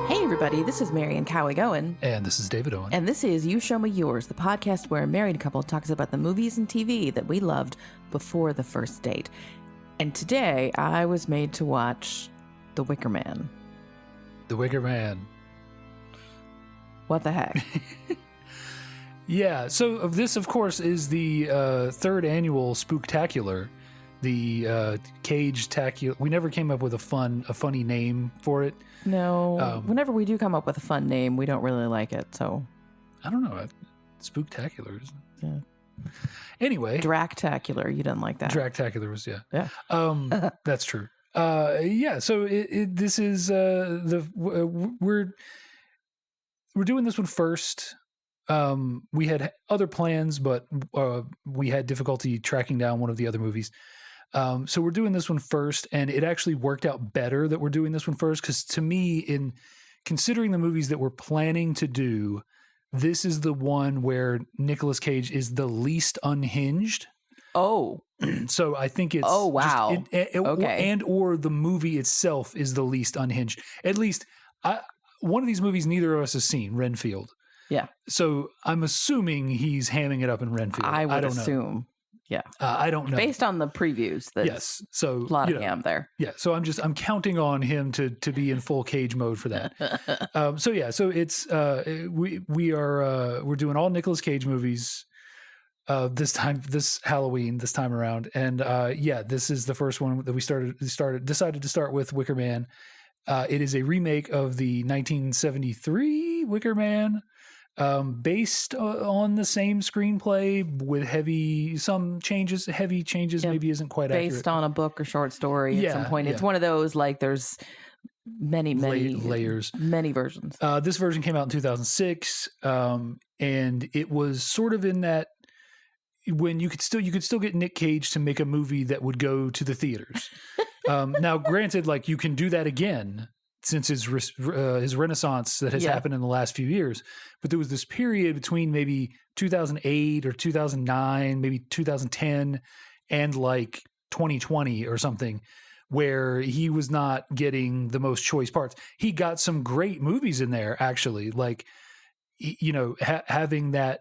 Hey everybody, this is Mary and Cowie Owen. And this is David Owen. And this is You Show Me Yours, the podcast where a married couple talks about the movies and TV that we loved before the first date. And today I was made to watch The Wicker Man. The Wicker Man. What the heck? Yeah, so this, of course, is the third annual Spooktacular. The Cage-tacular. We never came up with a funny name for it. No. Whenever we do come up with a fun name, we don't really like it, so. I don't know. Spooktacular. Yeah. Anyway. Dractacular. You didn't like that. Dractacular was, yeah. Yeah. That's true. Yeah, so this is we're doing this one first. We had other plans, but we had difficulty tracking down one of the other movies. So we're doing this one first, and it actually worked out better that we're doing this one first, because to me, in considering the movies that we're planning to do, this is the one where Nicolas Cage is the least unhinged. Oh. So I think it's... Oh, wow. Okay. And or the movie itself is the least unhinged. At least, one of these movies neither of us has seen, Renfield. Yeah. So I'm assuming he's hamming it up in Renfield. I don't assume. Know. Yeah. I don't know. Based on the previews. Yes. So a lot of ham there. Yeah. So I'm counting on him to be in full Cage mode for that. So it's we're doing all Nicolas Cage movies this Halloween, this time around. And this is the first one that we decided to start with, Wicker Man. It is a remake of the 1973 Wicker Man, based on the same screenplay with heavy changes, maybe isn't quite accurate. Based on a book or short story at some point. It's one of those, like, there's many layers, many versions. This version came out in 2006, and it was sort of in that when you could still get Nick Cage to make a movie that would go to the theaters. Now, granted, like, you can do that again since his renaissance that has happened in the last few years. But there was this period between maybe 2008 or 2009, maybe 2010, and like 2020 or something, where he was not getting the most choice parts. He got some great movies in there, actually, like, having that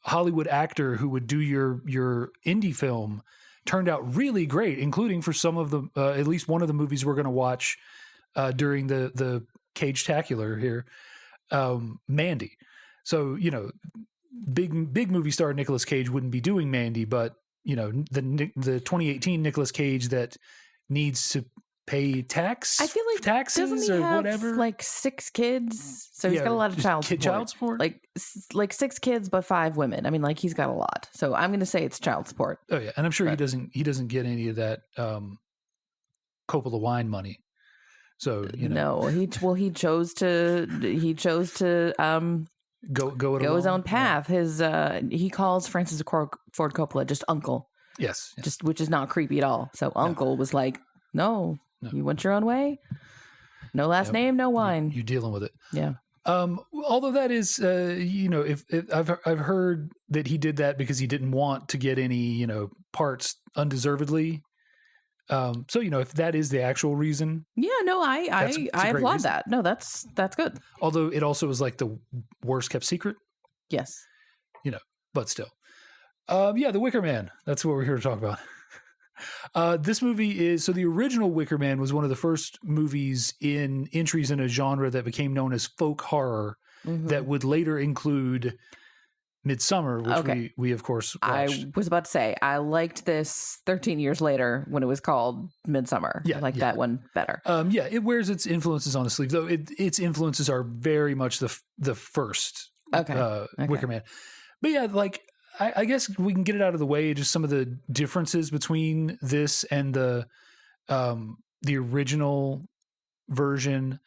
Hollywood actor who would do your indie film turned out really great, including for some of the at least one of the movies we're going to watch during the Cage-tacular here, Mandy. So, big movie star Nicolas Cage wouldn't be doing Mandy, but the 2018 Nicolas Cage that needs to pay taxes. I feel like taxes doesn't he or have whatever. Like 6 kids, so he's got a lot of child support. Like 6 kids, but 5 women. I mean, like, he's got a lot. So I'm going to say it's child support. Oh yeah, and I'm sure he doesn't get any of that Coppola wine money. So no, he chose to go his own path. Yeah. He calls Francis Ford Coppola just uncle. Yes. Which is not creepy at all. So uncle was like, no, you went your own way. No last name, no wine. You're dealing with it. Yeah. Although that is, if I've heard that he did that because he didn't want to get any, parts undeservedly. So, if that is the actual reason. Yeah, no, I applaud that. No, that's good. Although it also was like the worst kept secret. Yes. But still. The Wicker Man. That's what we're here to talk about. This movie is, so the original Wicker Man was one of the first movies in entries in a genre that became known as folk horror, that would later include Midsummer, which we of course watched. I was about to say, I liked this 13 years later when it was called Midsummer. Yeah, I like that one better. It wears its influences on the sleeve, though its influences are very much the first Wicker Man. But yeah, like, I guess we can get it out of the way, just some of the differences between this and the original version.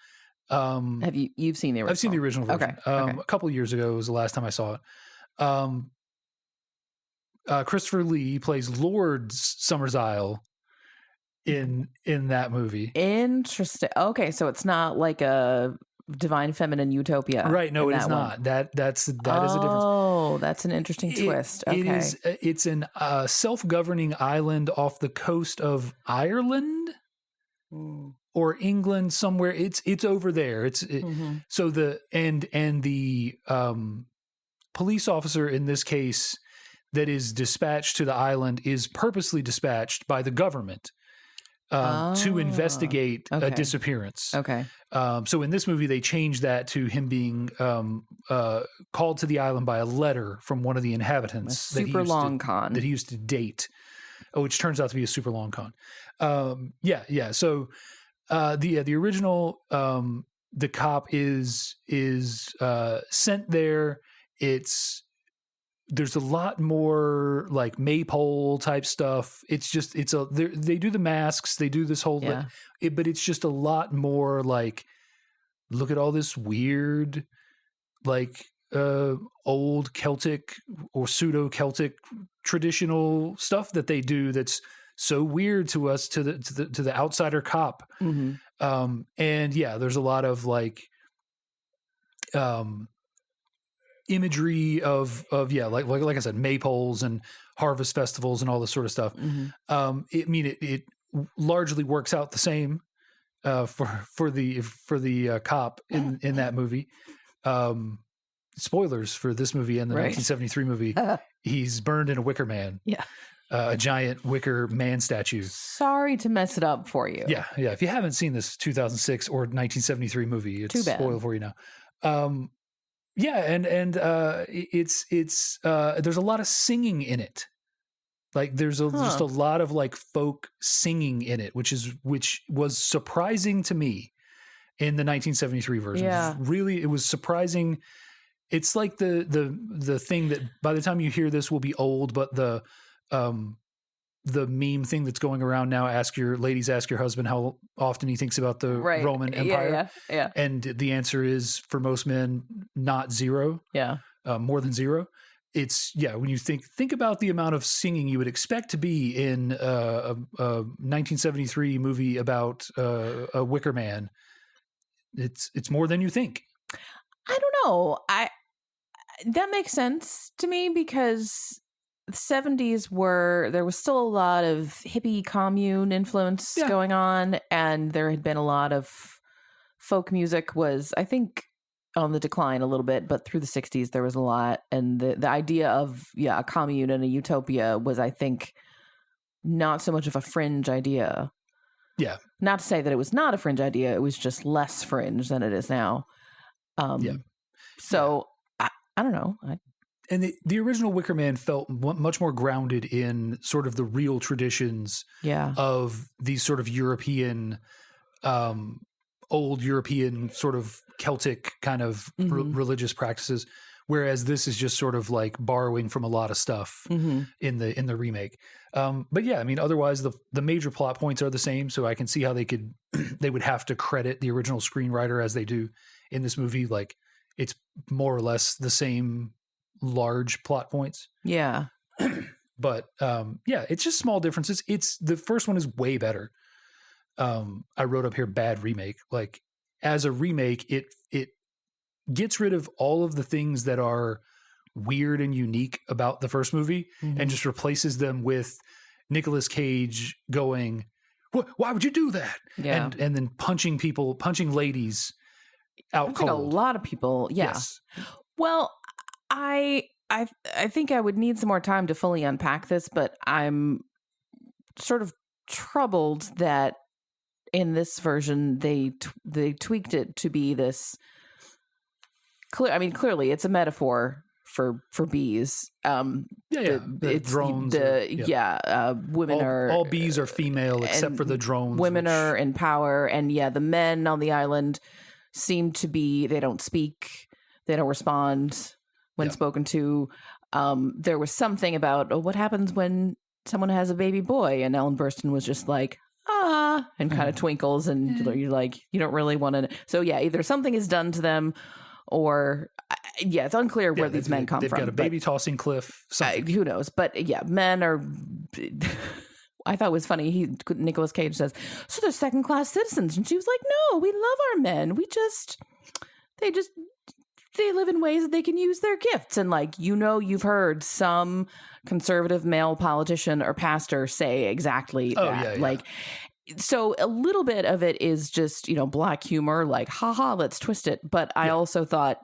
Have you've seen the original? I've seen the original version. A couple of years ago was the last time I saw it. Christopher Lee plays Lord Summersisle in that movie. Interesting. Okay, so it's not like a Divine Feminine Utopia. Right. No, it is one. not. That is a difference. Oh, that's an interesting twist. Okay. It's an self-governing island off the coast of Ireland or England somewhere. It's over there. So the police officer in this case that is dispatched to the island is purposely dispatched by the government to investigate a disappearance. Okay. So in this movie, they changed that to him being called to the island by a letter from one of the inhabitants. Super long con. That he used to date, which turns out to be a super long con. Yeah. So the original, the cop is sent there. There's a lot more like maypole type stuff. They do the masks, they do this whole, but it's just a lot more like, look at all this weird, like old Celtic or pseudo Celtic traditional stuff that they do. That's so weird to us, to the outsider cop. Mm-hmm. And yeah, there's a lot of like, imagery of like I said, maypoles and harvest festivals and all this sort of stuff. Mm-hmm. It largely works out the same for the cop in that movie. Spoilers for this movie and the 1973 movie. He's burned in a Wicker Man. Yeah. A giant Wicker Man statue. Sorry to mess it up for you. Yeah. If you haven't seen this 2006 or 1973 movie, it's spoiled for you now. Yeah, and it's there's a lot of singing in it. Like there's just a lot of like folk singing in it, which was surprising to me in the 1973 version. Yeah. It was surprising. It's like the thing that by the time you hear this will be old, but the meme thing that's going around now, ask your husband how often he thinks about the Roman Empire. Yeah. And the answer is, for most men, not zero. Yeah. More than zero. It's, when you think about the amount of singing you would expect to be in a 1973 movie about a Wicker Man, it's more than you think. I don't know. That makes sense to me because the 70s there was still a lot of hippie commune influence going on, and there had been a lot of folk music was, I think, on the decline a little bit, but through the 60s there was a lot, and the idea of a commune and a utopia was, I think, not so much of a fringe idea. Yeah. Not to say that it was not a fringe idea, it was just less fringe than it is now. So I don't know. And the original Wicker Man felt much more grounded in sort of the real traditions of these sort of European, old European sort of Celtic kind of religious practices, whereas this is just sort of like borrowing from a lot of stuff in the remake. But yeah, I mean, otherwise the major plot points are the same, so I can see how they would have to credit the original screenwriter as they do in this movie. Like it's more or less the same large plot points. Yeah. But it's just small differences. The first one is way better. I wrote up here bad remake. Like as a remake, it gets rid of all of the things that are weird and unique about the first movie and just replaces them with Nicolas Cage going, why would you do that? Yeah. And then punching ladies out cold. Like a lot of people. Yeah. Yes. Well, I think I would need some more time to fully unpack this, but I'm sort of troubled that in this version they tweaked it to be this clear. I mean, clearly it's a metaphor for bees. The drones. Women all bees are female except for the drones. Women are in power, and the men on the island seem to be. They don't speak. They don't respond when spoken to. There was something about what happens when someone has a baby boy, and Ellen Burstyn was just like, and kind of twinkles, and you're like, you don't really want to. So either something is done to them, or it's unclear where these men come from. They've got a baby tossing cliff. Who knows? But men are. I thought it was funny. Nicolas Cage says, so they're second class citizens, and she was like, no, we love our men. We just they live in ways that they can use their gifts. And like, you've heard some conservative male politician or pastor say exactly that. Like, so a little bit of it is just, black humor, like, haha, let's twist it. But I also thought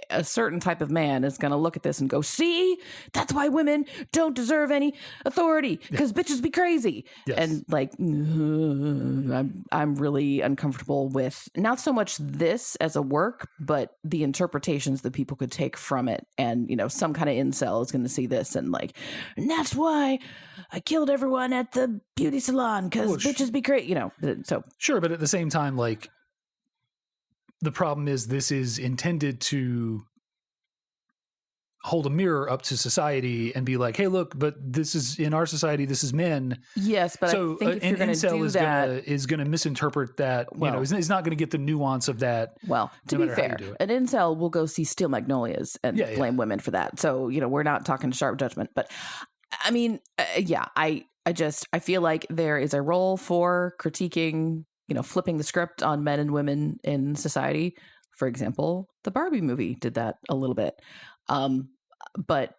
a certain type of man is going to look at this and go, see, that's why women don't deserve any authority, because bitches be crazy. Yes. And like, I'm really uncomfortable with not so much this as a work, but the interpretations that people could take from it. And, some kind of incel is going to see this and like, and that's why I killed everyone at the beauty salon, because bitches be crazy, so. Sure, but at the same time, like, the problem is this is intended to hold a mirror up to society and be like, hey, look, but this is in our society, this is men. Yes, but so I think if you're going to do that, is going to misinterpret that. Is not going to get the nuance of that. Well, to be fair, an incel will go see Steel Magnolias and blame women for that. So we're not talking sharp judgment, but I mean, I feel like there is a role for critiquing, flipping the script on men and women in society. For example, the Barbie movie did that a little bit. But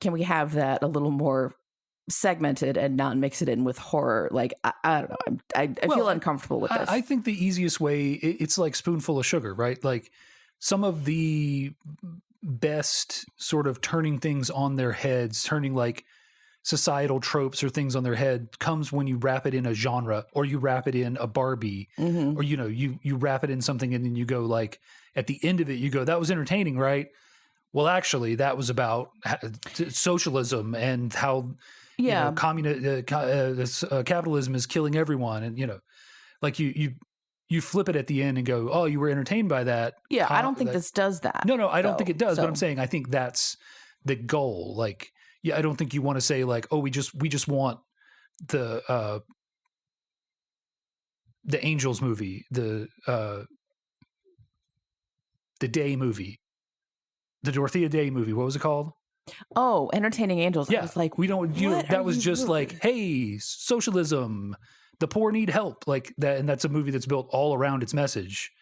can we have that a little more segmented and not mix it in with horror? Like, I don't know. I feel uncomfortable with this. I think the easiest way, it's like spoonful of sugar, right? Like some of the best sort of turning things on their heads, turning like societal tropes or things on their head comes when you wrap it in a genre, or you wrap it in a Barbie, or, you wrap it in something and then you go like, at the end of it, you go, that was entertaining, right? Well, actually, that was about socialism and how capitalism is killing everyone, and like you flip it at the end and go, oh, you were entertained by that. Yeah, I don't think this does that. No, I don't think it does. But I'm saying I think that's the goal. Like, I don't think you want to say like, oh, we just want the Angels movie, the Day movie. The Dorothea Day movie. What was it called? Oh, Entertaining Angels. Yeah. I was like, we don't, that was just like, hey, socialism, the poor need help, like that. And that's a movie that's built all around its message.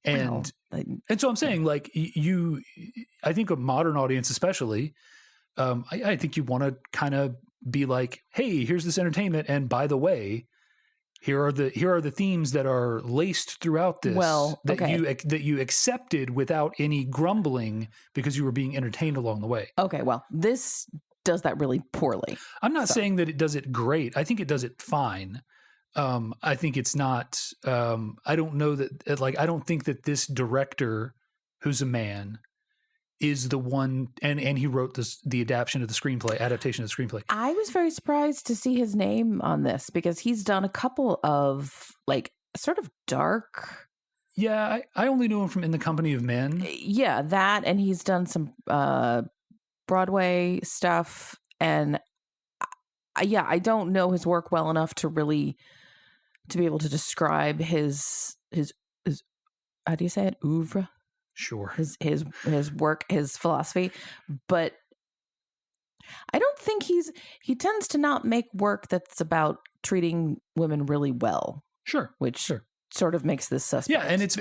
And, and so I'm saying like I think a modern audience, especially, I think you want to kind of be like, hey, here's this entertainment. And by the way, here are the themes that are laced throughout this that you accepted without any grumbling because you were being entertained along the way. Okay, well, this does that really poorly. I'm not saying that it does it great. I think it does it fine. I think it's not. I don't know that. Like, I don't think that this director, who's a man, is the one, and he wrote the adaptation of the screenplay. I was very surprised to see his name on this because he's done a couple of like sort of dark. Yeah, I only knew him from In the Company of Men. Yeah, that, and he's done some Broadway stuff, and I don't know his work well enough to be able to describe his how do you say it, oeuvre? Sure. His work, his philosophy, but I don't think he tends to not make work that's about treating women really well. Sure. Which sort of makes this suspect. Yeah, and it's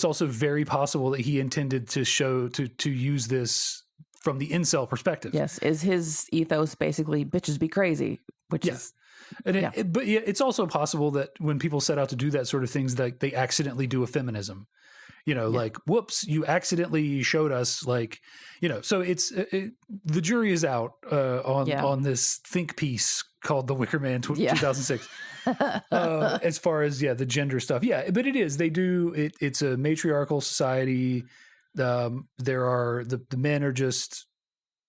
also very possible that he intended to use this from the incel perspective. Yes, is his ethos basically bitches be crazy, which is but it's also possible that when people set out to do that sort of things, that they accidentally do a feminism. Like, whoops, you accidentally showed us, like, so it's the jury is out on this think piece called The Wicker Man 2006 as far as the gender stuff. But it is, they do it. It's a matriarchal society. There are the men are just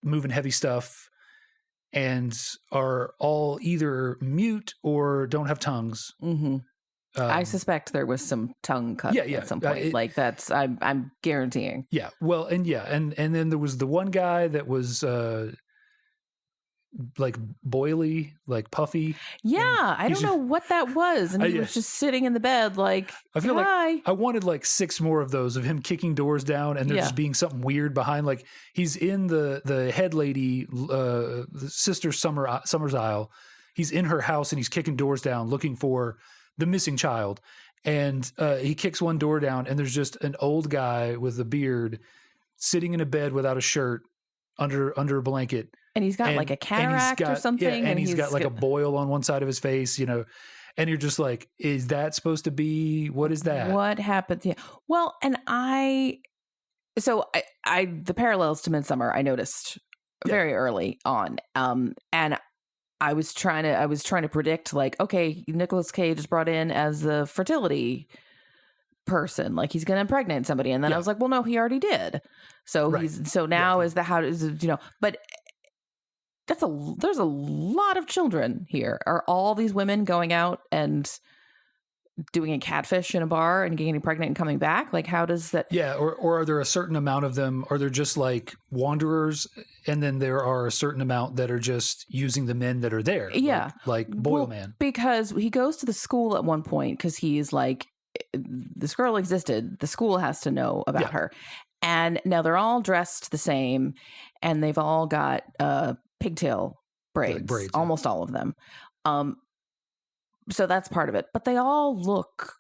moving heavy stuff and are all either mute or don't have tongues. Mm-hmm. I suspect there was some tongue cut at some point. Like that's, I'm guaranteeing. Yeah. Well, and then there was the one guy that was like boily, like puffy. Yeah. I don't know what that was. And he was just sitting in the bed like, I feel like I wanted like 6 more of those of him kicking doors down and there just being something weird behind. Like he's in the head lady, Sister Summer's Isle. He's in her house and he's kicking doors down looking for the missing child. And he kicks one door down, and there's just an old guy with a beard sitting in a bed without a shirt under a blanket. And he's got like a cataract or something. Yeah, and he's got like a boil on one side of his face, you know. And you're just like, is that supposed to be, what is that? What happened? Yeah. Well, and the parallels to Midsummer I noticed very early on. And I was trying to predict, like, okay, Nicolas Cage is brought in as the fertility person, like he's going to impregnate somebody. And then I was like, well, no, he already did. So now is the, how does, you know, but there's a lot of children here. Are all these women going out and doing a catfish in a bar and getting pregnant and coming back? Like, how does that? Yeah. Or are there a certain amount of them? Are there just like wanderers? And then there are a certain amount that are just using the men that are there. Yeah. Like Boil Man. Because he goes to the school at one point because he's like, this girl existed. The school has to know about her. And now they're all dressed the same and they've all got pigtail braids, almost all of them. So that's part of it. But they all look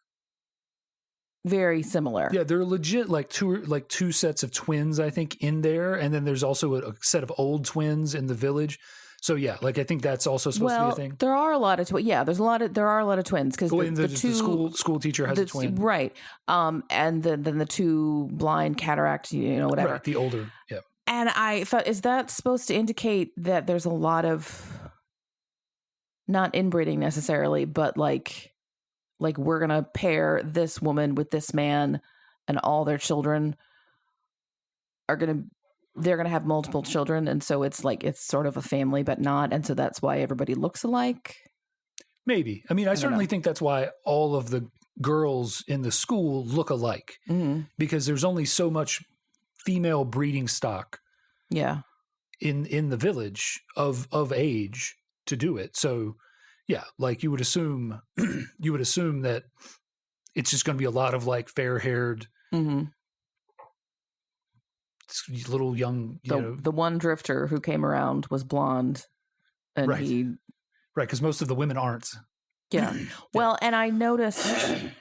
very similar. Yeah, they're legit like two sets of twins, I think, in there. And then there's also a set of old twins in the village. So yeah, like I think that's also supposed to be a thing. There are a lot of there are a lot of twins because the school teacher has a twin, right? And then the two blind cataract, you know, whatever. Right, the older, yeah. And I thought, is that supposed to indicate that there's a lot of not inbreeding necessarily, but like we're gonna pair this woman with this man, and all their children they're going to have multiple children. And so it's like, it's sort of a family, but not. And so that's why everybody looks alike. Maybe. I mean, I certainly think that's why all of the girls in the school look alike, because there's only so much female breeding stock in the village of age to do it. So yeah, like you would assume that it's just going to be a lot of like fair-haired, little young, the one drifter who came around was blonde, and right, because most of the women aren't. Yeah. Well, and I noticed,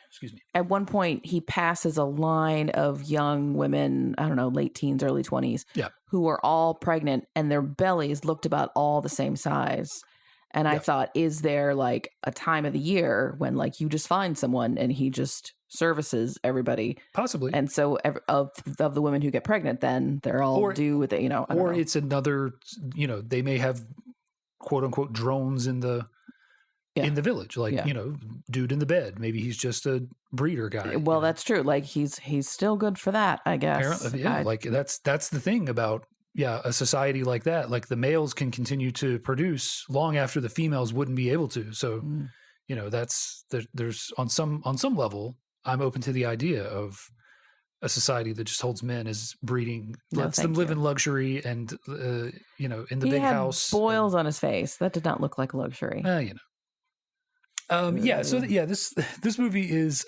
excuse me, at one point he passes a line of young women, I don't know, late teens, early 20s, who were all pregnant, and their bellies looked about all the same size. And I thought, is there like a time of the year when like you just find someone and he just services everybody? Possibly. And so of the women who get pregnant, then they're all due with it, you know. Or it's another, you know, they may have quote unquote drones in the village, like, you know, dude in the bed. Maybe he's just a breeder guy. Well, that's true. Like he's still good for that, I guess. Apparently, yeah. Like that's the thing about a society like that. Like the males can continue to produce long after the females wouldn't be able to. So, you know, there's on some level, I'm open to the idea of a society that just holds men as breeding, lets them live in luxury and, you know, in the big house. Boils on his face. That did not look like luxury. You know. This movie is,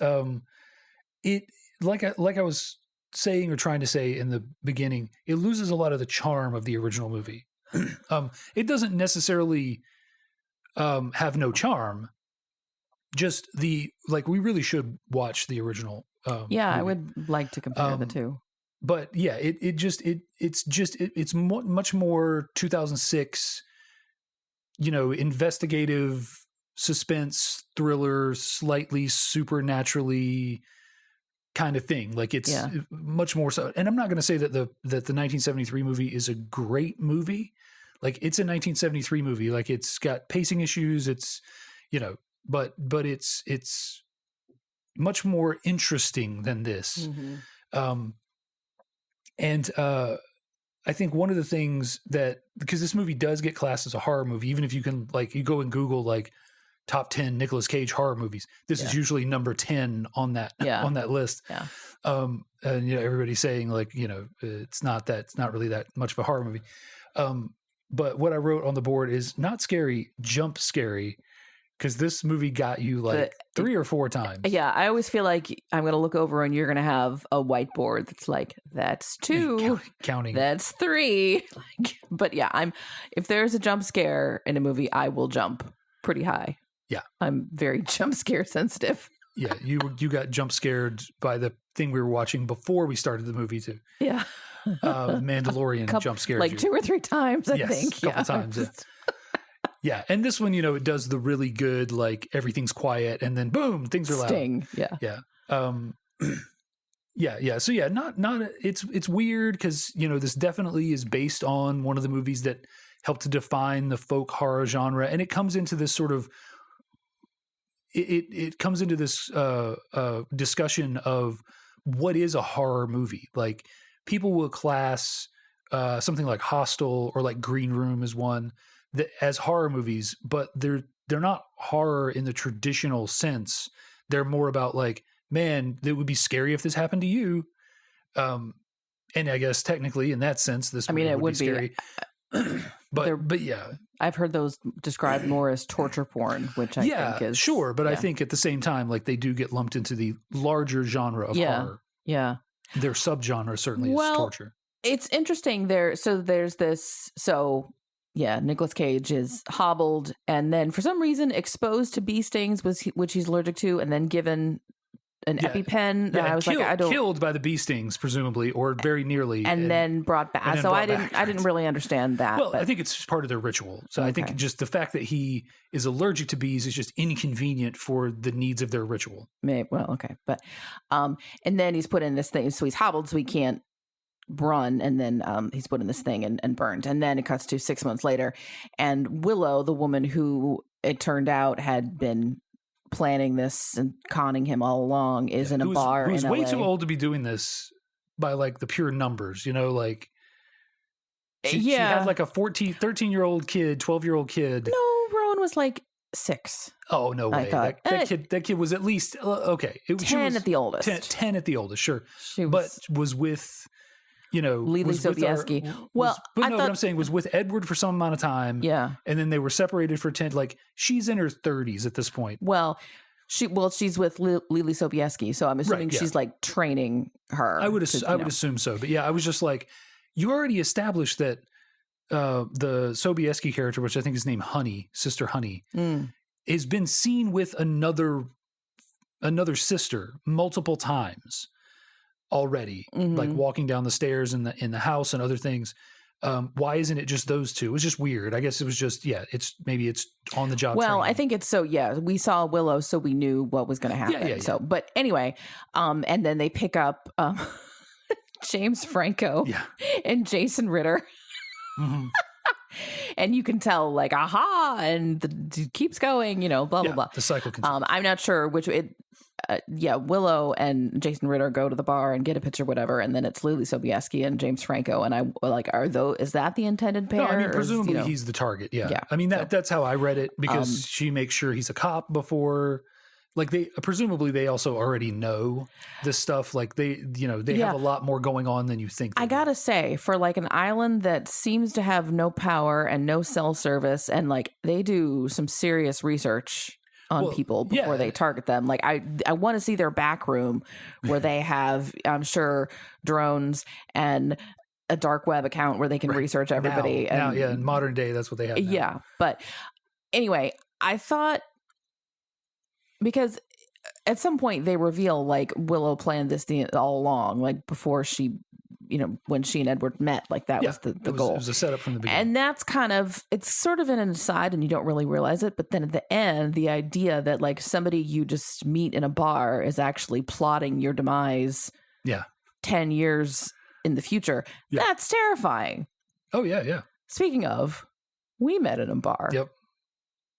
it, like I was saying or trying to say in the beginning, it loses a lot of the charm of the original movie. It doesn't necessarily have no charm. Just we really should watch the original. Movie. I would like to compare the two. But yeah, it's much more 2006, you know, investigative suspense thriller, slightly supernaturally kind of thing. Like it's much more so. And I'm not going to say that the 1973 movie is a great movie. Like it's a 1973 movie. Like it's got pacing issues. It's, you know, but it's much more interesting than this. I think one of the things that, because this movie does get classed as a horror movie, even if you can, like, you go and Google like top 10 Nicolas Cage horror movies, this is usually number 10 on that on that list. And you know, everybody's saying like, you know, it's not really that much of a horror movie. But what I wrote on the board is not scary, jump scary, because this movie got you like 3 or 4 times. Yeah, I always feel like I'm going to look over and you're going to have a whiteboard that's like, that's 2, counting. That's 3. But yeah, if there's a jump scare in a movie, I will jump pretty high. Yeah, I'm very jump scare sensitive. Yeah, you got jump scared by the thing we were watching before we started the movie too. Yeah. Mandalorian jump scared like you. 2 or 3 times, I think. A couple times. Yeah. Yeah, and this one, it does the really good, like everything's quiet, and then boom, things are loud. Sting. Yeah. Yeah. Yeah. So yeah, not it's weird because this definitely is based on one of the movies that helped to define the folk horror genre, and it comes into this sort of it comes into this discussion of what is a horror movie. Like people will class something like Hostel or like Green Room as one that as horror movies, but they're not horror in the traditional sense. They're more about like, man, it would be scary if this happened to you. And I guess technically in that sense, this it would be scary. but yeah, I've heard those described more as torture porn, which I think is sure. But I think at the same time, like they do get lumped into the larger genre of horror. Yeah. Their subgenre certainly is torture. It's interesting there. So there's this. So yeah, Nicolas Cage is hobbled and then for some reason exposed to bee stings, which he's allergic to, and then given an EpiPen. Yeah, I was killed by the bee stings, presumably, or very nearly, and then brought back. So I didn't really understand that. Well, I think it's part of their ritual. So I think just the fact that he is allergic to bees is just inconvenient for the needs of their ritual. Maybe, okay, but and then he's put in this thing, so he's hobbled, so he can't run, and then he's put in this thing and burned, and then it cuts to 6 months later, and Willow, the woman who it turned out had been planning this and conning him all along, is in a bar who's in way LA. too old to be doing this by like the pure numbers, like she had like a 13-year-old kid, 12-year-old kid. No, Rowan was like 6. Oh, no way. That kid was at least okay. 10 at the oldest. 10 at the oldest, sure. She was with Lily Sobieski. But I'm saying was with Edward for some amount of time. Yeah. And then they were separated for 10, like she's in her 30s at this point. Well, she's with Lily Sobieski, so I'm assuming she's like training her. I would assume so. But yeah, I was just like, you already established that the Sobieski character, which I think is named Honey, Sister Honey, has been seen with another sister multiple times already, like walking down the stairs in the house and other things. Why isn't it just those two? It was just weird. I guess it was just, it's on the job. Well, training. I think it's we saw Willow, so we knew what was going to happen. Yeah. So, but anyway, and then they pick up James Franco and Jason Ritter. Mm-hmm. And you can tell like, aha, and it keeps going, blah, blah, blah. The cycle continues. I'm not sure which Willow and Jason Ritter go to the bar and get a picture, whatever, and then it's Lily Sobieski and James Franco, and I like, is that the intended pair? No, I mean, presumably he's the target. Yeah. I mean that's how I read it, because she makes sure he's a cop before. Like they also already know this stuff. Like they have a lot more going on than you think. I gotta say, for like an island that seems to have no power and no cell service, and like they do some serious research on people before they target them. Like I want to see their back room where they have, I'm sure, drones and a dark web account where they can research everybody. Now, in modern day, that's what they have now. Yeah. But anyway, I thought, because at some point they reveal like Willow planned this all along, like before she, when she and Edward met, like that was the goal. It was a setup from the beginning. And that's it's sort of an aside and you don't really realize it. But then at the end, the idea that like somebody you just meet in a bar is actually plotting your demise 10 years in the future. Yeah. That's terrifying. Oh, yeah. Speaking of, we met in a bar. Yep.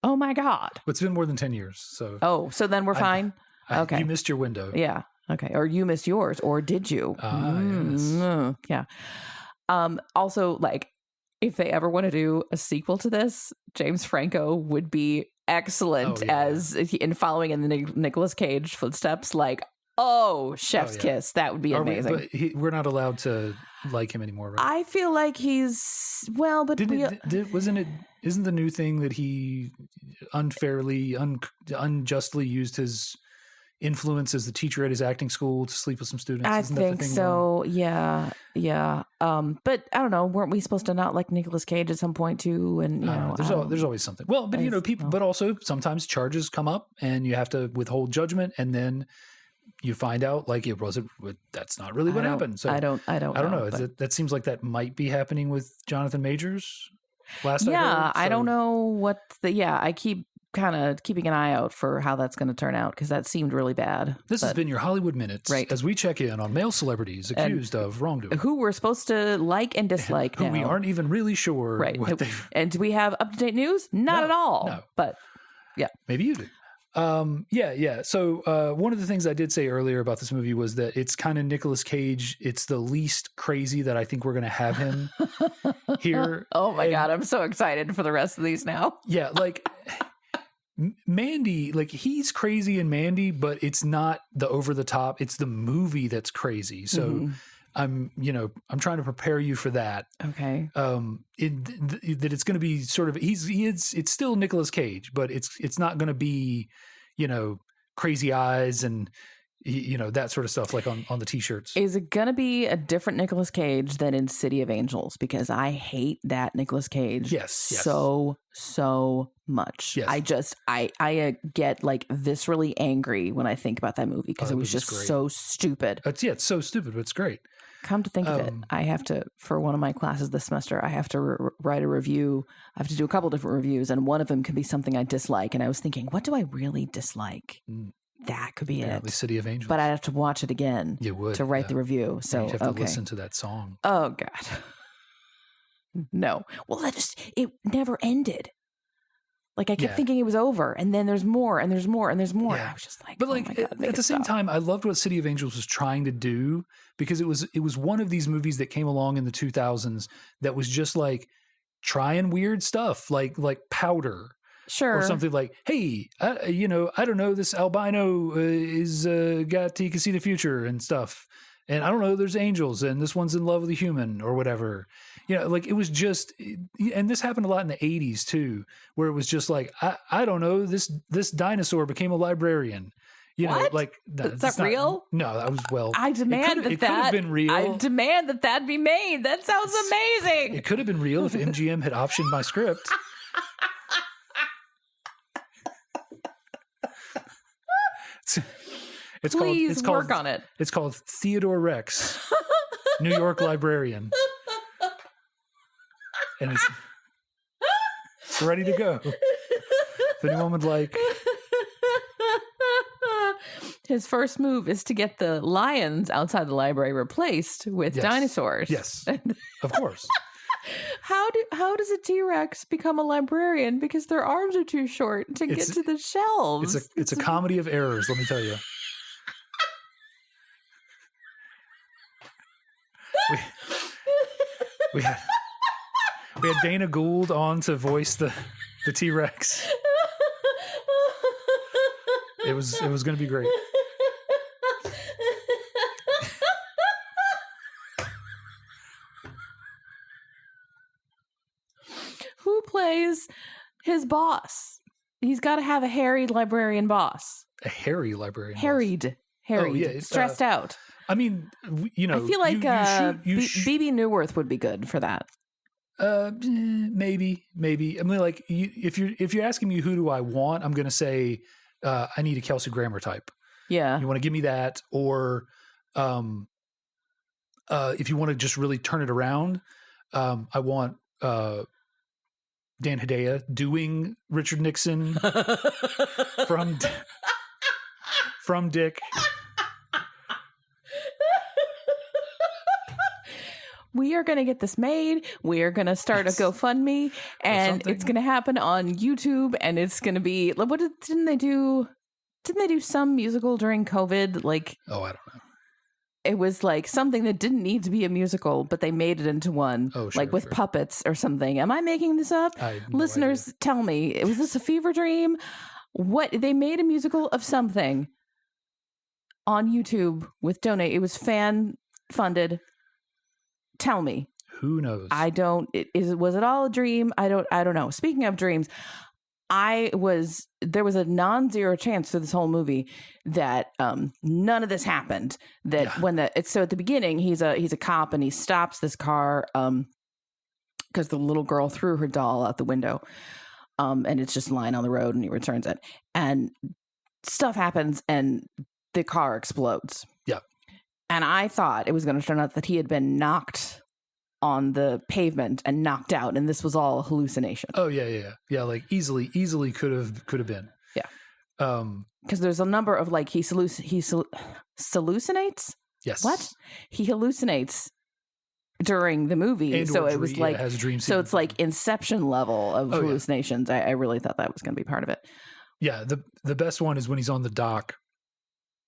Oh my God. It's been more than 10 years. So. Oh, so then we're fine? Okay. You missed your window. Yeah. Okay. Or you missed yours, or did you? Yes. Yeah. Also, like, if they ever want to do a sequel to this, James Franco would be excellent as in following in the Nicolas Cage footsteps. Like, chef's kiss. That would be amazing. But we're not allowed to like him anymore, right? I feel like he's but isn't the new thing that he unfairly, unjustly used his influence as the teacher at his acting school to sleep with some students? I Isn't that the think thing so. Yeah. But I don't know. Weren't we supposed to not like Nicolas Cage at some point too? And there's always something. Well, but people. But also sometimes charges come up and you have to withhold judgment, and then you find out like it wasn't. That's not really what happened. So I don't know. That seems like that might be happening with Jonathan Majors. Last I heard, I don't know what I keep kind of keeping an eye out for how that's going to turn out because that seemed really bad. This has been your Hollywood Minutes, right? As we check in on male celebrities accused of wrongdoing, who we're supposed to like and dislike, who we aren't even really sure, right? And do we have up to date news? Not at all. No, but yeah, maybe you do. So one of the things I did say earlier about this movie was that it's kind of Nicolas Cage. It's the least crazy that I think we're going to have him here. Oh my God, I'm so excited for the rest of these now. Yeah, like Mandy, like he's crazy in Mandy, but it's not the over the top. It's the movie that's crazy. So I'm trying to prepare you for that. Okay. That it's going to be sort of it's still Nicolas Cage, but it's not going to be, crazy eyes and that sort of stuff like on the t-shirts. Is it going to be a different Nicolas Cage than in City of Angels? Because I hate that Nicolas Cage so much. Yes. I get like viscerally angry when I think about that movie because it was just so stupid. It's so stupid, but it's great. Come to think of it, I have to, for one of my classes this semester, I have to write a review. I have to do a couple different reviews, and one of them can be something I dislike. And I was thinking, what do I really dislike? That could be it. The City of Angels. But I'd have to watch it again to write the review. So you have to listen to that song. Oh, God. No. Well, it never ended. Like I kept thinking it was over, and then there's more, and there's more, and there's more. Yeah. I was just like, but like oh my God, at the same time, I loved what City of Angels was trying to do because it was one of these movies that came along in the 2000s that was just like trying weird stuff, like Powder, or something like, hey, I don't know, this albino is got he can see the future and stuff. And I don't know, there's angels and this one's in love with a human or whatever. Like it was just, and this happened a lot in the 80s too, where it was just like, I don't know, this dinosaur became a librarian. What? Like is that real? No, that was I demand it could have been real. I demand that be made. That sounds amazing. It could have been real if MGM had optioned my script. Please work on it. It's called Theodore Rex, New York Librarian. And it's ready to go. If anyone would like. His first move is to get the lions outside the library replaced with dinosaurs. Yes, of course. How does a T-Rex become a librarian? Because their arms are too short to get to the shelves. It's a comedy of errors, let me tell you. We had Dana Gould on to voice the T-Rex. It was going to be great. Who plays his boss? He's got to have a harried librarian boss. A hairy librarian Harried. Oh, yeah, stressed out. I mean, I feel like BB Newirth would be good for that. Maybe. I mean, like if you're asking me who do I want, I'm going to say I need a Kelsey Grammer type. Yeah. You want to give me that, or if you want to just really turn it around, I want Dan Hedaya doing Richard Nixon from Dick. We are going to get this made. We are going to start a GoFundMe, and it's going to happen on YouTube. And it's going to be didn't they do some musical during COVID? Like, oh, I don't know. It was like something that didn't need to be a musical, but they made it into one, with puppets or something. Am I making this up? Listeners, tell me, was this a fever dream? What they made a musical of something on YouTube with donate. It was fan funded. Tell me. Who knows? Was it all a dream? I don't know. Speaking of dreams, there was a non-zero chance through this whole movie that none of this happened. That so at the beginning he's a cop and he stops this car because the little girl threw her doll out the window, and it's just lying on the road, and he returns it, and stuff happens and the car explodes. Yeah. And I thought it was going to turn out that he had been knocked on the pavement and knocked out, and this was all a hallucination. Oh yeah. Like easily could have been. Yeah. Because there's a number of like he hallucinates. Yes. What? He hallucinates during the movie, And so it was like has a dream so it's like Inception level of hallucinations. Yeah. I really thought that was going to be part of it. Yeah. The best one is when he's on the dock.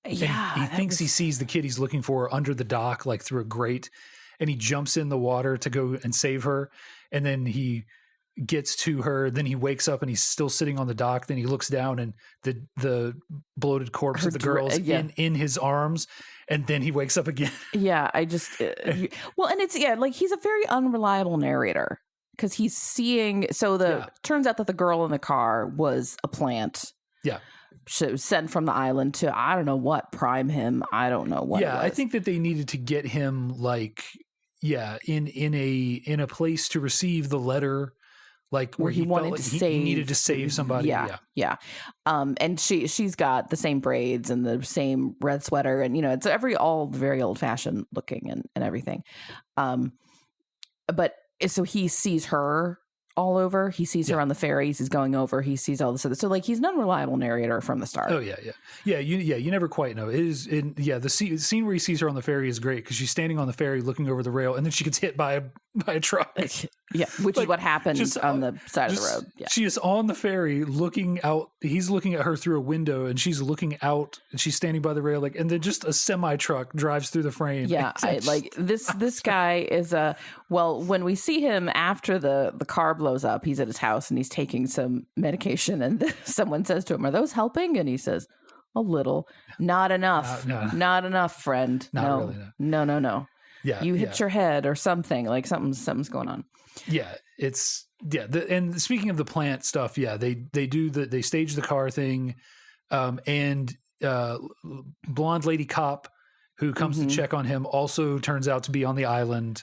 Yeah. He thinks he sees the kid he's looking for under the dock, like through a grate. And he jumps in the water to go and save her. And then he gets to her. Then he wakes up and he's still sitting on the dock. Then he looks down and the bloated corpse of the girl's in his arms. And then he wakes up again. Yeah, I just well, and it's like he's a very unreliable narrator because he's seeing. So turns out that the girl in the car was a plant. Yeah. She was sent from the island to I don't know what prime him. I don't know what. Yeah, I think that they needed to get him like in a place to receive the letter, like where he wanted felt like to save. He needed to save somebody. Yeah. And she's got the same braids and the same red sweater, and it's very old fashioned looking and everything. But so he sees her all over. He sees her on the ferries. He's going over. He sees all this other. So like he's an unreliable narrator from the start. Oh yeah. You never quite know. It is the scene where he sees her on the ferry is great because she's standing on the ferry looking over the rail, and then she gets hit by a truck. Yeah, which is what happened on the side of the road. Yeah. She is on the ferry looking out. He's looking at her through a window, and she's looking out, and she's standing by the rail, like, and then just a semi truck drives through the frame. Yeah, this guy is when we see him after the car blows up, he's at his house and he's taking some medication, and someone says to him, "Are those helping?" And he says, "A little, not enough, not enough, friend. Not no, really, no. Yeah, you hit your head or something. Like something's going on." Yeah, it's and speaking of the plant stuff, they stage the car thing, and blonde lady cop who comes to check on him also turns out to be on the island.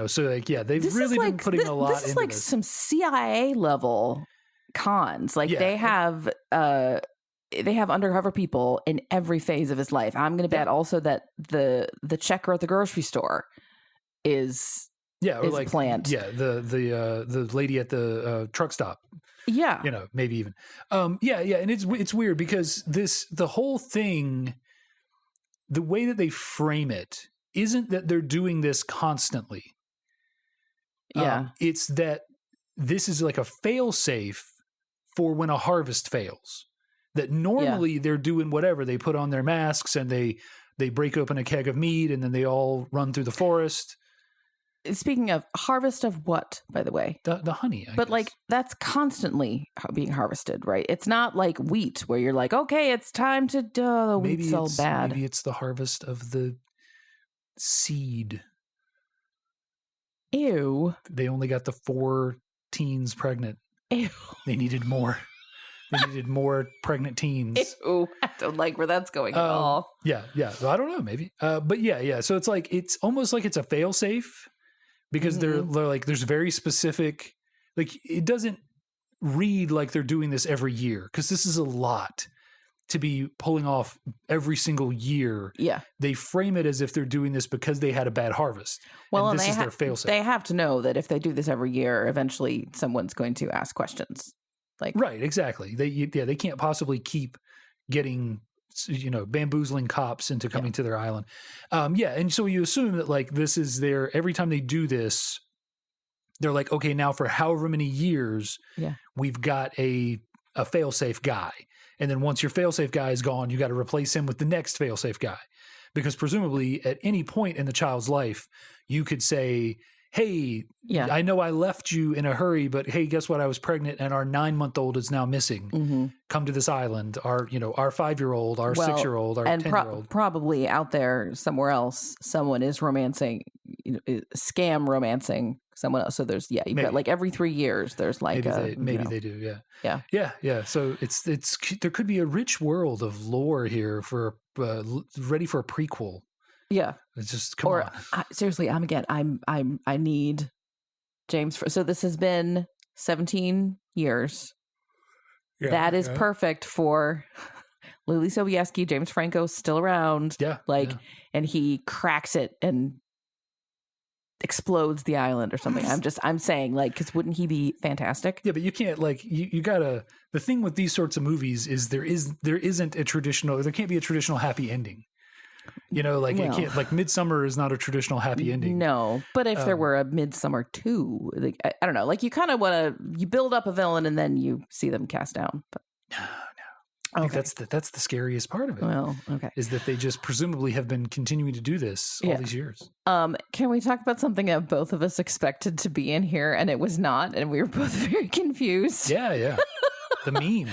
So like they've really been putting a lot into this. This is like some CIA level cons. Like they have undercover people in every phase of his life. I'm going to bet also that the checker at the grocery store is like planned. Yeah, the lady at the truck stop. Yeah, maybe even. And it's weird because the whole thing, the way that they frame it, isn't that they're doing this constantly. Yeah, it's that this is like a fail-safe for when a harvest fails. That normally they're doing whatever. They put on their masks and they break open a keg of meat and then they all run through the forest. Speaking of harvest of what, by the way? The honey. I but guess. like that's constantly being harvested, right? It's not like wheat where you're like, okay, it's time to the wheat's all bad. Maybe it's the harvest of the seed. Ew. They only got the 4 teens pregnant. Ew. They needed more. They needed more pregnant teens. Ew. I don't like where that's going at all. Yeah. Well, I don't know, maybe. But yeah. So it's like it's almost like it's a fail-safe because they're like there's very specific, like it doesn't read like they're doing this every year because this is a lot to be pulling off every single year. Yeah. They frame it as if they're doing this because they had a bad harvest. Well, and this is their fail-safe. They have to know that if they do this every year, eventually someone's going to ask questions. Like right, exactly. They can't possibly keep getting bamboozling cops into coming to their island. And so you assume that like this is every time they do this, they're like, okay, now for however many years, we've got a fail-safe guy. And then once your fail-safe guy is gone, you got to replace him with the next fail-safe guy. Because presumably at any point in the child's life, you could say, hey, I know I left you in a hurry, but hey, guess what? I was pregnant and our 9-month-old is now missing. Mm-hmm. Come to this island. Our 5-year-old, our 6-year-old, our 10-year-old. Probably out there somewhere else, someone is romancing, scam romancing someone else. So there's you've got like every 3 years there's like maybe they do. Yeah. So it's there could be a rich world of lore here for ready for a prequel. Yeah. It's just come on. Seriously, I need James. So this has been 17 years. Yeah, that is perfect for Lily Sobieski. James Franco's still around. Yeah. And he cracks it and explodes the island or something. I'm saying, like, because wouldn't he be fantastic? Yeah, but you can't, like, you gotta, the thing with these sorts of movies is there can't be a traditional happy ending. You know, like, it can't, like, Midsummer is not a traditional happy ending. No, but if there were a Midsummer 2, like, I don't know, like, you kind of want to, you build up a villain and then you see them cast down. But no. I think that's the scariest part of it. Well, okay. Is that they just presumably have been continuing to do this all these years. Can we talk about something that both of us expected to be in here and it was not, and we were both very confused? Yeah. The meme.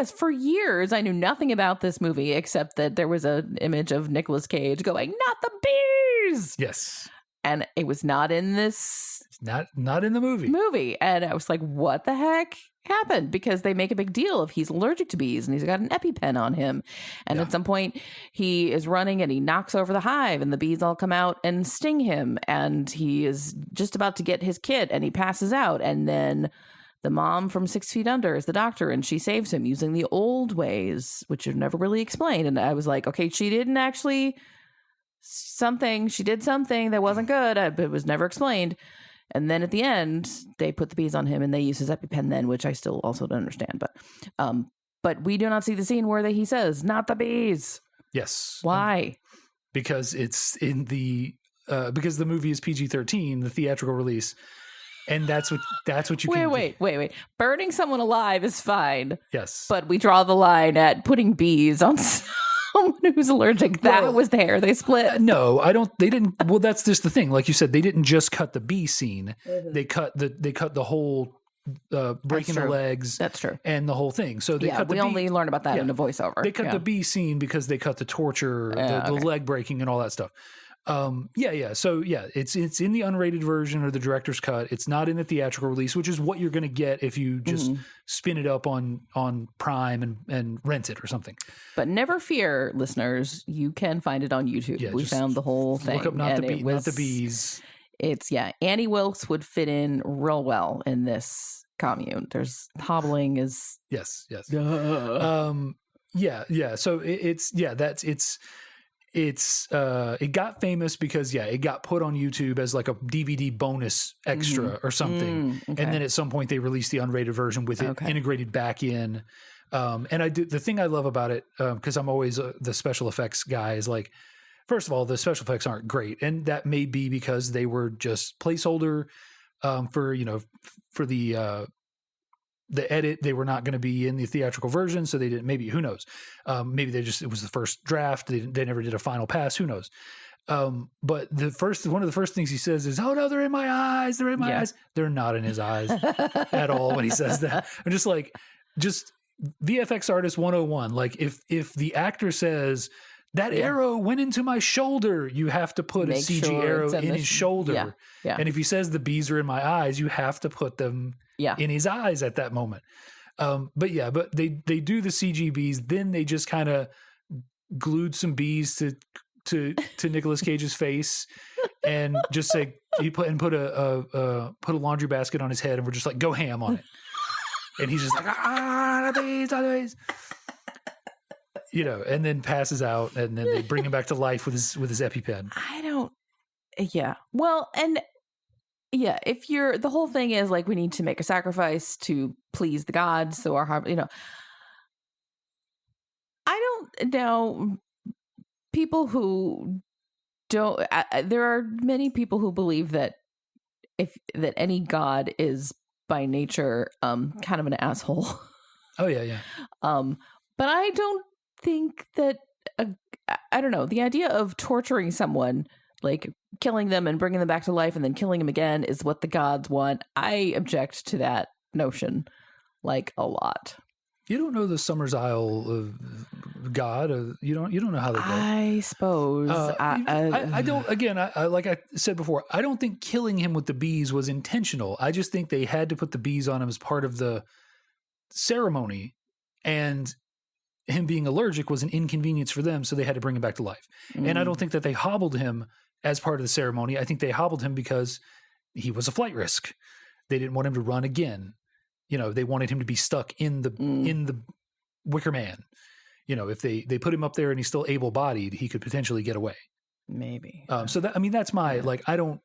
For years I knew nothing about this movie except that there was an image of Nicolas Cage going, "Not the bees!" Yes. And it was not in this. Not in the movie. And I was like, what the heck happened? Because they make a big deal of he's allergic to bees and he's got an EpiPen on him. And at some point he is running and he knocks over the hive and the bees all come out and sting him. And he is just about to get his kit and he passes out. And then the mom from 6 Feet Under is the doctor and she saves him using the old ways, which are never really explained. And I was like, okay, she didn't actually she did something that wasn't good. It was never explained. And then at the end, they put the bees on him and they use his EpiPen then, which I still also don't understand. But we do not see the scene where he says, "Not the bees." Yes. Why? Because it's in the because the movie is PG-13, the theatrical release, and that's what you can. Wait. Burning someone alive is fine. Yes. But we draw the line at putting bees on someone who's allergic. That was the hair they split. No, I don't. They didn't. Well, that's just the thing. Like you said, they didn't just cut the bee scene. Mm-hmm. They cut the whole breaking the legs. That's true. And the whole thing. So they cut we only learn about that in the voiceover. They cut the bee scene because they cut the torture, the leg breaking, and all that stuff. So it's in the unrated version or the director's cut. It's not in the theatrical release, which is what you're going to get if you just spin it up on Prime and rent it or something. But never fear, listeners, you can find it on YouTube. We found the whole thing. Look up not the bees. It's Annie Wilkes would fit in real well in this commune. There's hobbling is yes. So it got famous because it got put on YouTube as like a DVD bonus extra or something. Okay. And then at some point they released the unrated version with it integrated back in. And the thing I love about it, because I'm always the special effects guy, is like, first of all, the special effects aren't great. And that may be because they were just placeholder for the edit. They were not going to be in the theatrical version, so they didn't. Maybe, who knows? Maybe it was the first draft. They never did a final pass. Who knows? But one of the first things he says is, "Oh no, they're in my eyes. They're in my eyes." They're not in his eyes at all when he says that. I'm just VFX artist 101. Like if the actor says that arrow went into my shoulder, you have to put a CG arrow in his shoulder. Yeah. And if he says the bees are in my eyes, you have to put them in his eyes at that moment. But they do the CG bees, then they just kind of glued some bees to Nicolas Cage's face and just say put a laundry basket on his head, and we're just like, go ham on it. And he's just like, the bees. And then passes out, and then they bring him back to life with his EpiPen. If the whole thing is like, we need to make a sacrifice to please the gods, so our I don't know people who don't. There are many people who believe that that any god is by nature kind of an asshole. Oh yeah. But I don't think that I don't know, the idea of torturing someone, like killing them and bringing them back to life and then killing them again, is what the gods want. I object to that notion like a lot. You don't know the Summer's Isle god. You don't know how they go. I suppose. I don't. Again, I like I said before, I don't think killing him with the bees was intentional. I just think they had to put the bees on him as part of the ceremony, and him being allergic was an inconvenience for them, so they had to bring him back to life. And I don't think that they hobbled him as part of the ceremony. I think they hobbled him because he was a flight risk. They didn't want him to run again. They wanted him to be stuck in the Wicker Man. If they put him up there and he's still able-bodied, he could potentially get away. Maybe. So that, I mean, that's my, like, I don't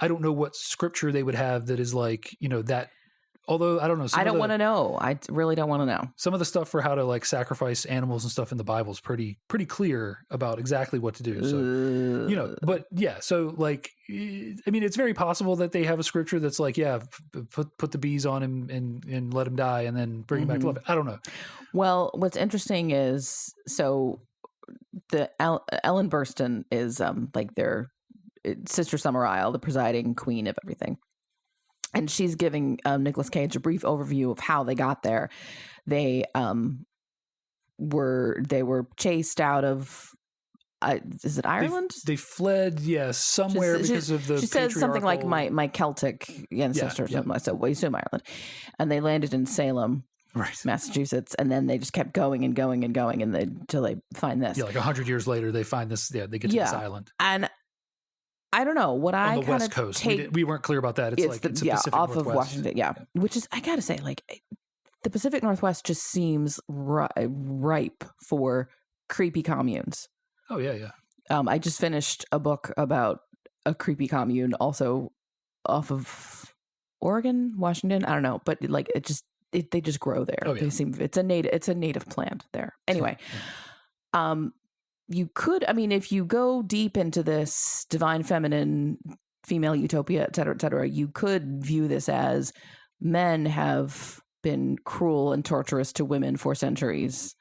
know what scripture they would have that is like, that, although I don't know. I don't want to know. I really don't want to know. Some of the stuff for how to like sacrifice animals and stuff in the Bible is pretty clear about exactly what to do. So, but yeah, so like, I mean, it's very possible that they have a scripture that's like, yeah, put the bees on him and let him die and then bring him back to life. I don't know. Well, what's interesting is, so the Ellen Burstyn is like their Sister Summer Isle, the presiding queen of everything. And she's giving Nicolas Cage a brief overview of how they got there. They were chased out of is it Ireland? They fled, yes, somewhere because of the. She says something like my Celtic ancestor, or something like so. We assume Ireland, and they landed in Salem, right, Massachusetts, and then they just kept going and going and going, and until they find this. Yeah, like 100 years later, they find this. Yeah, they get to this island, and I don't know what on I the West Coast. We weren't clear about that. It's the Pacific off Northwest. Of Washington. Yeah, which is, I gotta say, like the Pacific Northwest just seems ripe for creepy communes. Oh yeah. I just finished a book about a creepy commune, also off of Oregon, Washington. I don't know, but like they just grow there. Oh, yeah. They seem it's a native plant there. Anyway, you could, I mean, if you go deep into this divine feminine, female utopia, et cetera, you could view this as men have been cruel and torturous to women for centuries.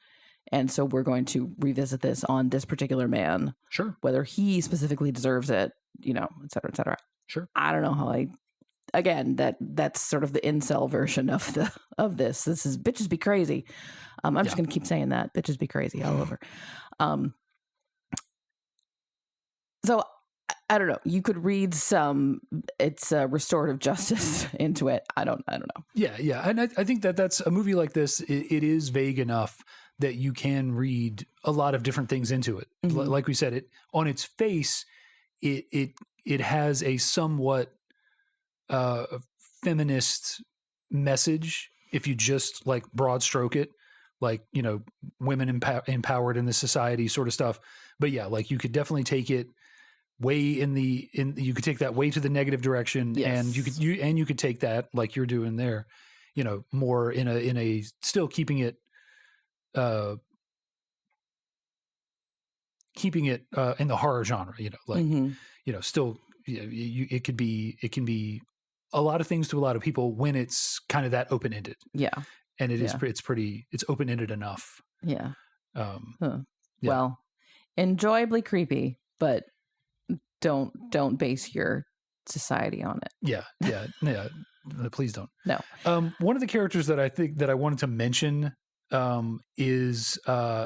And so we're going to revisit this on this particular man. Sure. Whether he specifically deserves it, et cetera, et cetera. Sure. I don't know how that's sort of the incel version of this. This is bitches be crazy. I'm just going to keep saying that. Bitches be crazy all over. So I don't know. You could read it's restorative justice into it. I don't know. Yeah. And I think that's a movie like this. It is vague enough that you can read a lot of different things into it. Mm-hmm. Like we said, it on its face, it has a somewhat feminist message. If you just like broad stroke it, like, women empowered in this society sort of stuff. But yeah, like you could definitely take it way you could take that way to the negative direction. Yes. And you could take that like you're doing there, more in a still keeping it in the horror genre, still, it can be a lot of things to a lot of people when it's kind of that open-ended. Yeah. And it's open-ended enough. Yeah. Yeah. Well, enjoyably creepy, but don't base your society on it. Yeah. Please don't. No. One of the characters that I think that I wanted to mention is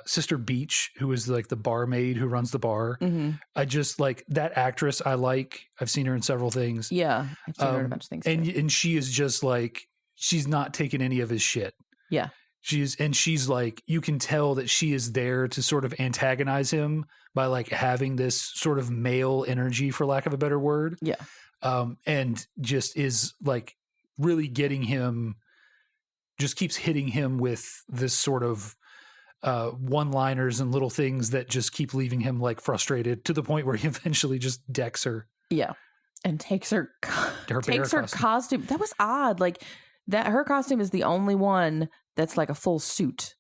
Sister Beach, who is like the barmaid who runs the bar. Mm-hmm. I just like that actress. I've seen her in several things. Yeah, I've seen her in a bunch of things. And she is just like, she's not taking any of his shit. Yeah. She's like, you can tell that she is there to sort of antagonize him by like having this sort of male energy, for lack of a better word. Yeah. And just is like really getting him, just keeps hitting him with this sort of one-liners and little things that just keep leaving him like frustrated to the point where he eventually just decks her. Yeah. And takes her costume. That was odd. Like that, her costume is the only one that's like a full suit.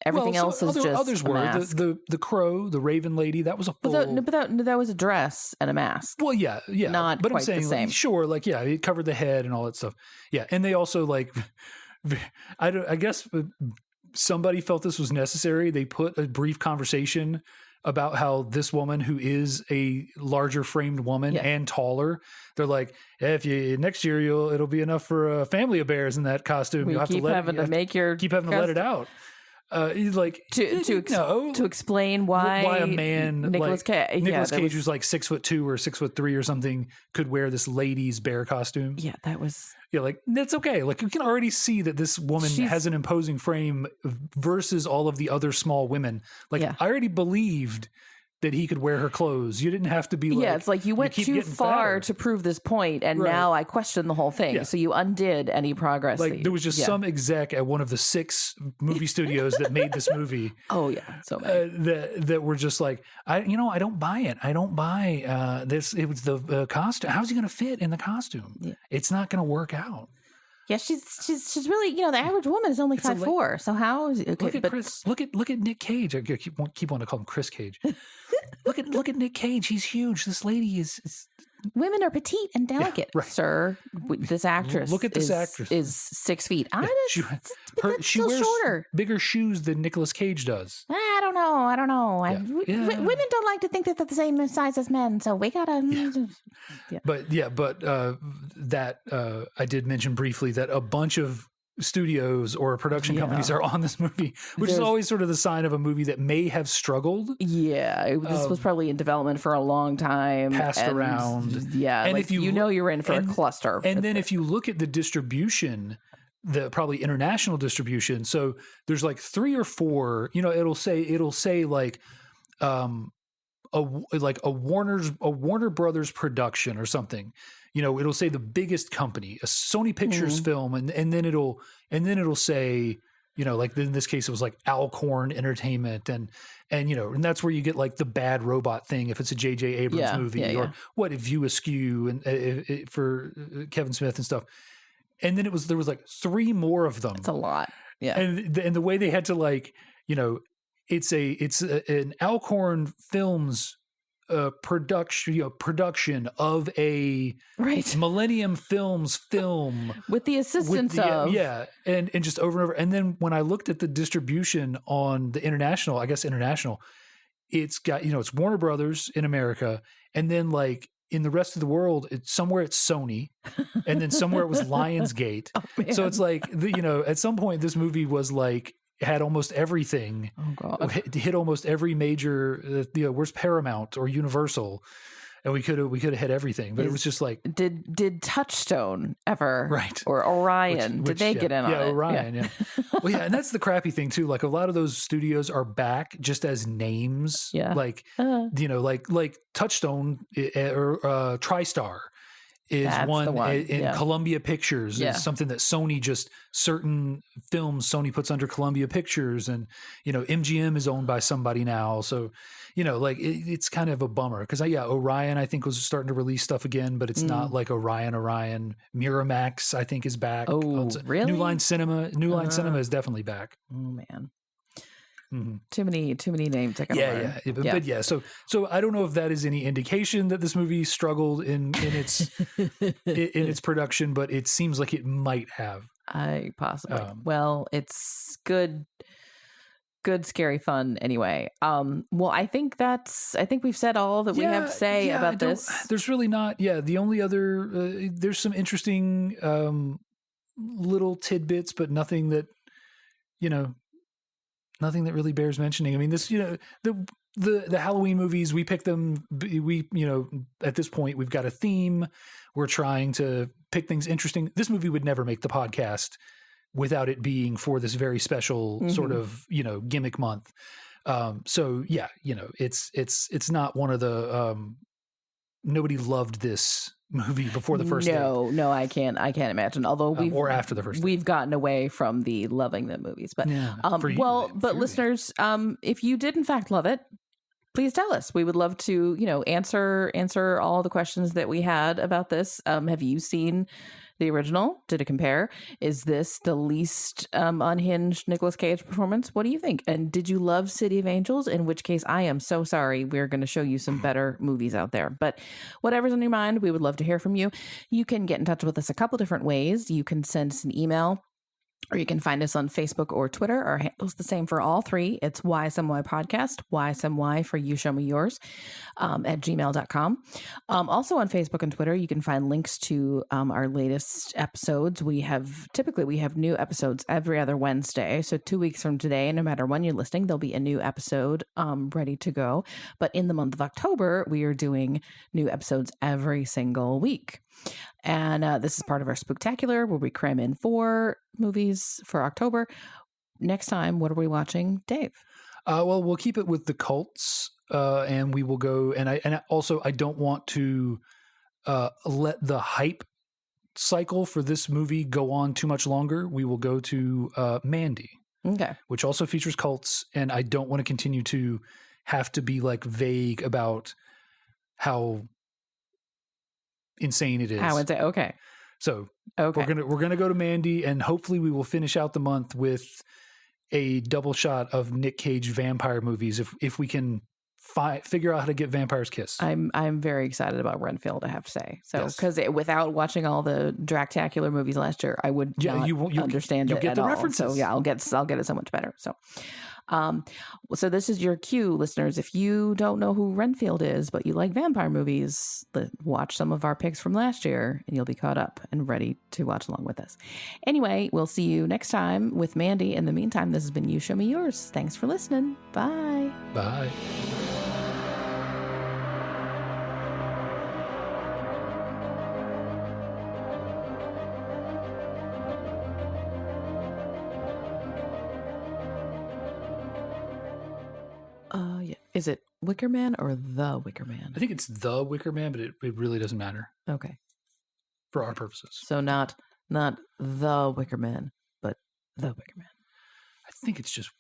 Everything else is just others a mask. The crow, the raven lady, that was a full. But that was a dress and a mask. Well, yeah, not but quite I'm saying, the same. Like, sure, like it covered the head and all that stuff. Yeah, and they also like, I guess somebody felt this was necessary. They put a brief conversation about how this woman, who is a larger framed woman and taller, they're like, if you next year it'll be enough for a family of bears in that costume. You'll have to keep having to let it out. Like to explain why a man Nicolas Cage, Nicolas Cage, who's like 6'2" or 6'3" or something, could wear this lady's bear costume. Yeah, that was. Yeah, like that's okay. Like you can already see that this woman has an imposing frame versus all of the other small women. Like I already believed that he could wear her clothes. You didn't have to be like, it's like you went too far to prove this point, and now I question the whole thing. So you undid any progress. Like there was just some exec at one of the 6 movie studios that made this movie. Oh yeah, so many that were just like, I don't buy it. I don't buy this. It was the costume. How's he going to fit in the costume? Yeah. It's not going to work out. Yeah, she's really, the average woman is only 5'4". So how is it? Okay, look at Nick Cage. I keep wanting to call him Chris Cage. look at Nick Cage. He's huge. This lady is women are petite and delicate, sir. This actress. Look at this actress. Is 6 feet. She wears shorter. Bigger shoes than Nicolas Cage does. I don't know. Women don't like to think that they're the same size as men, so we gotta. But that I did mention briefly that a bunch of studios or production companies are on this movie, which is always sort of the sign of a movie that may have struggled. Yeah, this was probably in development for a long time, passed around. Yeah, and if you're in for a cluster. And then if you look at the distribution, the probably international distribution, so there's like 3 or 4. It'll say like a Warner Brothers production or something. It'll say the biggest company, a Sony Pictures film, and then it'll say, like in this case it was like Alcorn Entertainment, and that's where you get like the Bad Robot thing if it's a J.J. Abrams movie, or what View Askew and for Kevin Smith and stuff. And then there was like 3 more of them. It's a lot, yeah. And the way they had to like, it's an Alcorn Films production of a Millennium Films film with the assistance of and just over and over. And then when I looked at the distribution on the international, it's got it's Warner Brothers in America, and then like in the rest of the world, it's Sony, and then somewhere it was Lionsgate. So it's like at some point this movie was like had almost everything. Oh God! Hit almost every major. Where's Paramount or Universal? And we could have hit everything, but it was just like did Touchstone ever or Orion? Did they get in on it? Orion, yeah. Well, yeah, and that's the crappy thing too. Like a lot of those studios are back just as names. Yeah, like like Touchstone or TriStar is one in Columbia Pictures is something that Sony certain films Sony puts under Columbia Pictures, and MGM is owned by somebody now, so it's kind of a bummer because Orion I think was starting to release stuff again, but it's not like Orion. Miramax I think is back. Oh, really? New Line Cinema is definitely back. Oh man. Mm-hmm. Too many names. But so I don't know if that is any indication that this movie struggled in its in its production, but it seems like it might have. Possibly. Well, it's good, scary fun anyway. Well, I think we've said all that we have to say about this. There's really not. Yeah, the only other there's some interesting little tidbits, but nothing that nothing that really bears mentioning. I mean, this, the Halloween movies, we pick them. At this point, we've got a theme. We're trying to pick things interesting. This movie would never make the podcast without it being for this very special sort of, gimmick month. So yeah, it's not one of the, nobody loved this movie before the first day. No, I can't imagine. Although or after the first day. We've gotten away from the loving the movies, but listeners, if you did in fact love it, please tell us. We would love to, answer all the questions that we had about this. Have you seen the original? Did it compare? Is this the least unhinged Nicolas Cage performance? What do you think? And did you love City of Angels? In which case, I am so sorry. We're going to show you some better movies out there. But whatever's on your mind, we would love to hear from you. You can get in touch with us a couple different ways. You can send us an email Or you can find us on Facebook or Twitter. Our handle's the same for all three. It's YSMY Podcast, YSMY for You Show Me Yours, at gmail.com. Also on Facebook and Twitter, you can find links to our latest episodes. We have new episodes every other Wednesday. So 2 weeks from today, no matter when you're listening, there'll be a new episode ready to go. But in the month of October, we are doing new episodes every single week. And this is part of our Spooktacular where we cram in 4 movies for October. Next time, what are we watching, Dave? Well, we'll keep it with the cults, and we will go. And I don't want to let the hype cycle for this movie go on too much longer. We will go to Mandy, Okay. which also features cults, and I don't want to continue to have to be like vague about how insane it is. I would say okay. So Okay. we're gonna go to Mandy, and hopefully we will finish out the month with a double shot of Nick Cage vampire movies if we can figure out how to get Vampire's Kiss. I'm very excited about Renfield, I have to say. So Yes. because without watching all the Dractacular movies last year, I would not understand you'll it get at the all. references. So yeah, I'll get it so much better. So so this is your cue, listeners. If you don't know who Renfield is, but you like vampire movies, watch some of our picks from last year and you'll be caught up and ready to watch along with us. Anyway, we'll see you next time with Mandy. In the meantime, this has been You Show Me Yours. Thanks for listening. Bye. Bye. Yeah. Is it Wicker Man or The Wicker Man? I think it's The Wicker Man, but it really doesn't matter Okay. for our purposes. So not The Wicker Man, but The Wicker Man. I think it's just